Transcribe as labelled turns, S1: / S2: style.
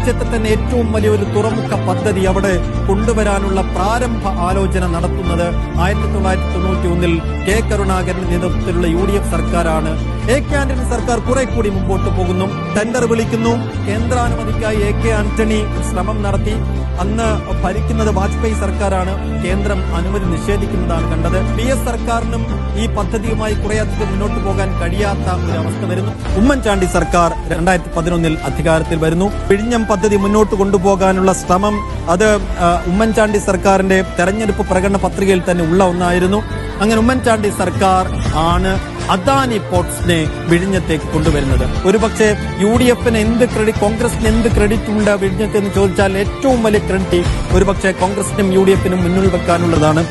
S1: രാജ്യത്തെ തന്നെ ഏറ്റവും വലിയൊരു തുറമുഖ പദ്ധതി അവിടെ കൊണ്ടുവരാനുള്ള പ്രാരംഭ ആലോചന നടത്തുന്നത് 1991 കെ കരുണാകരന്റെ നേതൃത്വത്തിലുള്ള UDF സർക്കാരാണ്. AK ആന്റണി സർക്കാർ കുറെ കൂടി മുമ്പോട്ട് പോകുന്നു. ടെൻഡർ വിളിക്കുന്നു. കേന്ദ്രാനുമതിക്കായി AK ആന്റണി ശ്രമം നടത്തി. അന്ന് ഭരിക്കുന്നത് വാജ്പേയി സർക്കാരാണ്. കേന്ദ്രം അനുമതി നിഷേധിക്കുന്നതാണ് കണ്ടത്. PS സർക്കാരിനും ഈ പദ്ധതിയുമായി കുറേയധികം മുന്നോട്ട് പോകാൻ കഴിയാത്ത ഒരു അവസ്ഥ വരുന്നു. ഉമ്മൻചാണ്ടി സർക്കാർ 2011 അധികാരത്തിൽ വരുന്നു. വിഴിഞ്ഞം പദ്ധതി മുന്നോട്ട് കൊണ്ടുപോകാനുള്ള ശ്രമം അത് ഉമ്മൻചാണ്ടി സർക്കാരിന്റെ തെരഞ്ഞെടുപ്പ് പ്രകടന പത്രികയിൽ തന്നെ ഉള്ള ഒന്നായിരുന്നു. അങ്ങനെ ഉമ്മൻചാണ്ടി സർക്കാർ ആണ് അദാനി പോർട്സിനെ വിഴിഞ്ഞത്തേക്ക് കൊണ്ടുവരുന്നത്. ഒരുപക്ഷെ UDFന് എന്ത് ക്രെഡിറ്റ്, കോൺഗ്രസിന് എന്ത് ക്രെഡിറ്റ് ഉണ്ട് വിഴിഞ്ഞത്ത് എന്ന് ചോദിച്ചാൽ ഏറ്റവും വലിയ ക്രെഡിറ്റ് ഒരുപക്ഷെ കോൺഗ്രസിനും UDFനും മുന്നിൽ വെക്കാനുള്ളതാണ്.